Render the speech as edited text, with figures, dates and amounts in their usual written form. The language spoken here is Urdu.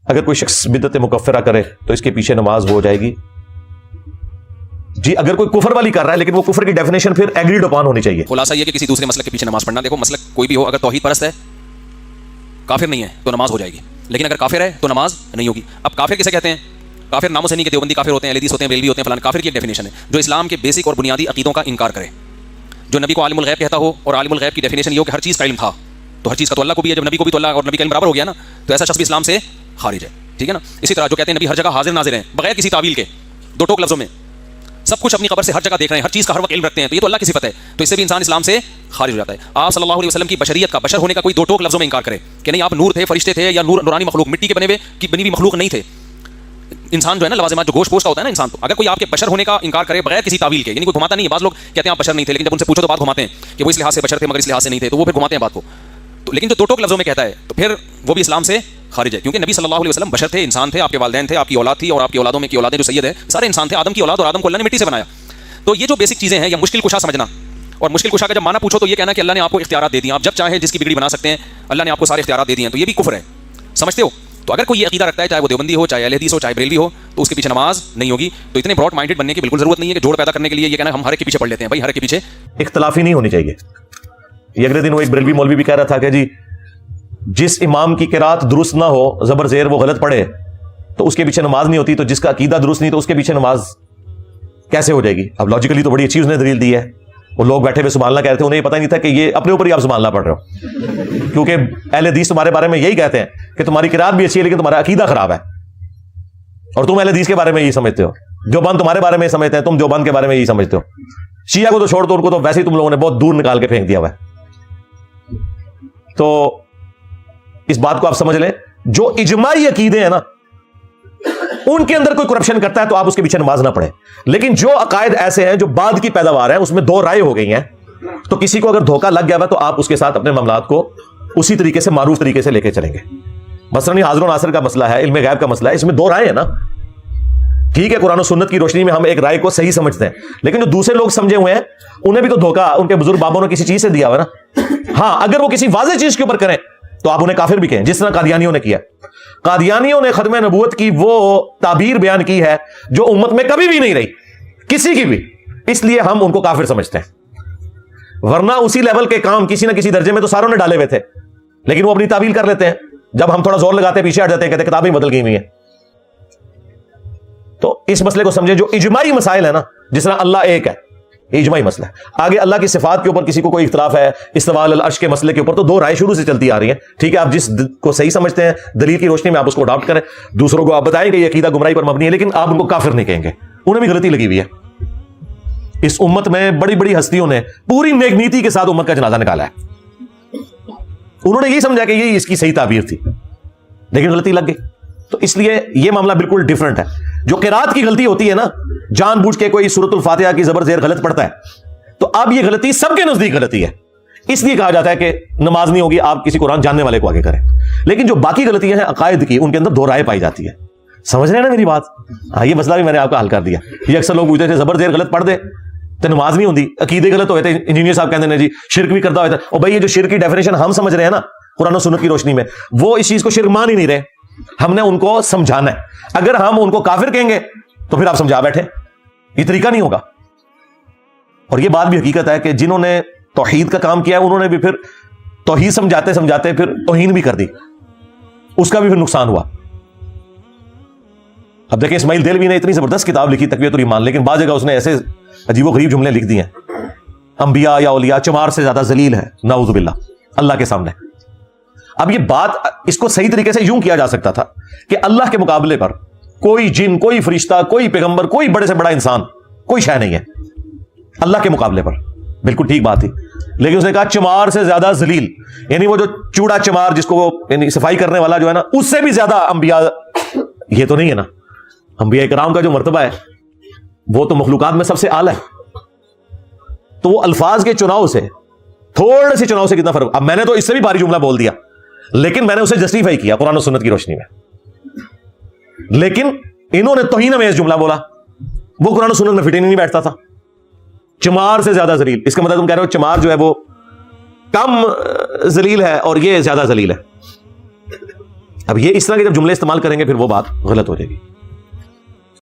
اگر کوئی شخص بدعت مکفرہ کرے تو اس کے پیچھے نماز ہو جائے گی؟ جی اگر کوئی کفر والی کر رہا ہے لیکن وہ کفر کی ڈیفینیشن پھر ایگریڈ اپان ہونی چاہیے. خلاصہ یہ کہ کسی دوسرے مسلک کے پیچھے نماز پڑھنا، دیکھو مسلک کوئی بھی ہو، اگر توحید پرست ہے، کافر نہیں ہے تو نماز ہو جائے گی، لیکن اگر کافر ہے تو نماز نہیں ہوگی. اب کافر کسے کہتے ہیں؟ کافر ناموں سے نہیں کہ دیوبندی کافر ہوتے ہیں، اہل حدیث ہوتے ہیں، بیلوی ہوتے ہیں، فلاں. کافر کی ایک ڈیفینیشن ہے جو اسلام کے بیسک اور بنیادی عقیدوں کا انکار کرے، جو نبی کو عالم الغیب کہتا ہو، اور عالم الغیب کی ڈیفینیشن یہ ہو کہ ہر چیز کا علم تھا، تو ہر چیز کا تو اللہ کو بھی ہے، جب نبی کو بھی تو اللہ اور نبی کا علم برابر ہو گیا نا، تو ایسا شخص بھی اسلام سے خارج ہے. ٹھیک ہے نا. اسی طرح جو کہتے ہیں نبی ہر جگہ حاضر ناظر ہیں بغیر کسی تعویل کے، دو ٹوک لفظوں میں سب کچھ اپنی قبر سے ہر جگہ دیکھ رہے ہیں، ہر چیز کا ہر وقت علم رکھتے ہیں، تو یہ تو اللہ کی صفت ہے، تو اس سے بھی انسان اسلام سے خارج ہو جاتا ہے. آپ صلی اللہ علیہ وسلم کی بشریت کا، بشر ہونے کا کوئی دو ٹوک لفظوں میں انکار کرے کہ نہیں آپ نور تھے، فرشتے تھے، یا نورانی مخلوق، مٹی کے بنے ہوئے کی بنی ہوئی مخلوق نہیں تھے. انسان جو ہے نا لوازمات، جو گوشت پوشت کا ہوتا ہے نا انسان، تو اگر کوئی آپ کے بشر ہونے کا انکار کرے بغیر کسی تعویل کے، یعنی کوئی گھماتا نہیں ہے. بعض لوگ کہتے ہیں آپ بشر نہیں تھے، لیکن جب ان سے پوچھو تو بات گھماتے ہیں کہ وہ اس لحاظ سے بشر تھے مگر اس لحاظ سے نہیں تھے، تو وہ پھر گھماتے ہیں بات کو. تو لیکن جو دو ٹوک لفظوں میں کہتا ہے تو پھر وہ بھی اسلام سے خارج ہے، کیونکہ نبی صلی اللہ علیہ وسلم بشر تھے، انسان تھے، آپ کے والدین تھے، آپ کی اولاد تھی، اور آپ کی اولادوں میں کی اولادیں جو سید ہیں سارے انسان تھے، آدم کی اولاد، اور آدم کو اللہ نے مٹی سے بنایا. تو یہ جو بیسک چیزیں ہیں، یا مشکل کشا سمجھنا، اور مشکل کشا کا جب معنی پوچھو تو یہ کہنا کہ اللہ نے آپ کو اختیارات دے دیے، آپ جب چاہیں جس کی بگڑی بنا سکتے ہیں، اللہ نے آپ کو سارے اختیارات دے دیے ہیں، تو یہ بھی کفر ہے. سمجھتے ہو؟ تو اگر کوئی یہ عقیدہ رکھتا ہے، چاہے وہ دیوبندی ہو، چاہے اہل حدیث ہو، چاہے بریلوی ہو، تو اس کے پیچھے نماز نہیں ہوگی. تو اتنے براڈ مائنڈڈ بننے کی بالکل ضرورت نہیں ہے کہ جوڑ پیدا کرنے کے لیے یہ کہنا ہم ہر ایک کے پیچھے پڑھ لیتے ہیں. بھائی ہر ایک کے پیچھے اختلافی نہیں ہونی چاہیے. یہ اگلے دن وہ ایک بریلوی مولوی بھی کہہ رہا تھا کہ جی جس امام کی قرات درست نہ ہو، زبر زیر وہ غلط پڑھے، تو اس کے پیچھے نماز نہیں ہوتی. تو جس کا عقیدہ درست نہیں تو اس کے پیچھے نماز کیسے ہو جائے گی؟ اب لاجیکلی تو بڑی اچھی اس نے دلیل دی ہے. وہ لوگ بیٹھے ہوئے سنبھالنا کہہ رہے تھے، انہیں یہ پتہ نہیں تھا کہ یہ اپنے اوپر ہی آپ سنبھالنا پڑ رہے ہو، کیونکہ اہل حدیث تمہارے بارے میں یہی کہتے ہیں کہ تمہاری قرات بھی اچھی ہے لیکن تمہارا عقیدہ خراب ہے، اور تم اہل حدیث کے بارے میں یہی سمجھتے ہو. دیوبند تمہارے بارے میں سمجھتے ہیں، تم دیوبند کے بارے میں یہی سمجھتے ہو. شیعہ کو تو چھوڑ دو، ان کو تو ویسے ہی تم لوگوں نے بہت دور نکال کے پھینک دیا ہوا ہے. تو اس بات کو آپ سمجھ لیں، جو اجماعی عقیدے ہیں نا ان کے اندر کوئی کرپشن کرتا ہے تو آپ اس کے پیچھے نماز نہ پڑھیں. لیکن جو عقائد ایسے ہیں جو بعد کی پیداوار ہیں، اس میں دو رائے ہو گئی ہیں، تو کسی کو اگر دھوکہ لگ گیا ہوا تو آپ اس کے ساتھ اپنے معاملات کو اسی طریقے سے معروف طریقے سے لے کے چلیں گے. مثلا یہ حاضر و ناصر کا مسئلہ ہے، علم غیب کا مسئلہ ہے، اس میں دو رائے ہیں نا. ٹھیک ہے، قرآن و سنت کی روشنی میں ہم ایک رائے کو صحیح سمجھتے ہیں، لیکن جو دوسرے لوگ سمجھے ہوئے ہیں انہیں بھی تو دھوکہ ان کے بزرگ بابوں نے کسی چیز سے دیا ہوا نا. ہاں اگر وہ کسی واضح چیز کے اوپر کریں تو آپ انہیں کافر بھی کہیں، جس طرح قادیانیوں نے کیا. قادیانیوں نے ختم نبوت کی وہ تعبیر بیان کی ہے جو امت میں کبھی بھی نہیں رہی، کسی کی بھی، اس لیے ہم ان کو کافر سمجھتے ہیں. ورنہ اسی لیول کے کام کسی نہ کسی درجے میں تو ساروں نے ڈالے ہوئے تھے، لیکن وہ اپنی تعویل کر لیتے ہیں. جب ہم تھوڑا زور لگاتے ہیں پیچھے ہٹ جاتے ہیں، کہتے ہیں کتابیں بدل گئی ہوئی ہیں. تو اس مسئلے کو سمجھیں، جو اجماعی مسائل ہے نا، جس طرح اللہ ایک ہے، یہ اجماعی مسئلہ ہے. آگے اللہ کی صفات کے اوپر کسی کو کوئی اختلاف ہے، استواء علی العرش کے مسئلے کے اوپر تو دو رائے شروع سے چلتی آ رہی ہیں. ٹھیک ہے، آپ جس کو صحیح سمجھتے ہیں دلیل کی روشنی میں آپ اس کو اڈاپٹ کریں، دوسروں کو آپ بتائیں کہ یہ عقیدہ گمراہی پر مبنی ہے، لیکن آپ ان کو کافر نہیں کہیں گے. انہیں بھی غلطی لگی ہوئی ہے. اس امت میں بڑی بڑی ہستیوں نے پوری نیک نیتی کے ساتھ امت کا جنازہ نکالا ہے. انہوں نے یہی سمجھا کہ یہ اس کی صحیح تعبیر تھی، لیکن غلطی لگ گئی. تو اس لیے یہ معاملہ بالکل ڈیفرنٹ ہے. جو قرات کی غلطی ہوتی ہے نا، جان بوجھ کے کوئی سورۃ الفاتحہ کی زبر زیر غلط پڑتا ہے، تو اب یہ غلطی سب کے نزدیک غلطی ہے، اس لیے کہا جاتا ہے کہ نماز نہیں ہوگی، آپ کسی قرآن جاننے والے کو آگے کریں. لیکن جو باقی غلطیاں ہیں عقائد کی، ان کے اندر دو رائے پائی جاتی ہے. سمجھ رہے ہیں نا میری بات؟ ہاں، یہ مسئلہ بھی میں نے آپ کا حل کر دیا. یہ اکثر لوگ پوچھتے تھے زبر زیر غلط پڑھ دے تو نماز نہیں ہوتی، عقیدے غلط ہوئے تھے. انجینئر صاحب کہتے ہیں جی شرک بھی کرتا ہوتا ہے. اور بھائی یہ جو شرک کی ڈیفینیشن ہم سمجھ رہے ہیں نا قرآن و سنت کی روشنی میں، وہ اس چیز کو شرک مان ہی نہیں رہے. ہم نے ان کو سمجھانا ہے. اگر ہم ان کو کافر کہیں گے تو پھر آپ سمجھا بیٹھے، یہ طریقہ نہیں ہوگا. اور یہ بات بھی حقیقت ہے کہ جنہوں نے توحید کا کام کیا ہے انہوں نے بھی پھر توحید سمجھاتے سمجھاتے پھر توہین بھی کر دی، اس کا بھی پھر نقصان ہوا. اب دیکھیں اسماعیل دہلوی نے اتنی زبردست کتاب لکھی تقویۃ الایمان، لیکن بعض جگہ اس نے ایسے عجیب و غریب جملے لکھ دیے ہیں، انبیاء یا اولیاء چمار سے زیادہ ذلیل ہے نعوذ باللہ اللہ کے سامنے. اب یہ بات اس کو صحیح طریقے سے یوں کیا جا سکتا تھا کہ اللہ کے مقابلے پر کوئی جن، کوئی فرشتہ، کوئی پیغمبر، کوئی بڑے سے بڑا انسان، کوئی شے نہیں ہے اللہ کے مقابلے پر. بالکل ٹھیک بات تھی، لیکن اس نے کہا چمار سے زیادہ ذلیل، یعنی وہ جو چوڑا چمار جس کو یعنی صفائی کرنے والا جو ہے نا، اس سے بھی زیادہ انبیاء یہ تو نہیں ہے نا. انبیاء کرام کا جو مرتبہ ہے وہ تو مخلوقات میں سب سے اعلیٰ ہے. تو وہ الفاظ کے چناؤ سے، تھوڑے سے چناؤ سے کتنا فرق. اب میں نے تو اس سے بھی بھاری جملہ بول دیا، لیکن میں نے اسے جسٹیفائی کیا قرآن و سنت کی روشنی میں. لیکن انہوں نے توہین میں جملہ بولا، وہ قرآن و سنت میں فٹ نہیں بیٹھتا تھا. چمار سے زیادہ ذلیل، اس کا مطلب تم کہہ رہے ہو چمار جو ہے وہ کم ذلیل ہے اور یہ زیادہ ذلیل ہے. اب یہ اس طرح کے جب جملے استعمال کریں گے پھر وہ بات غلط ہو جائے گی.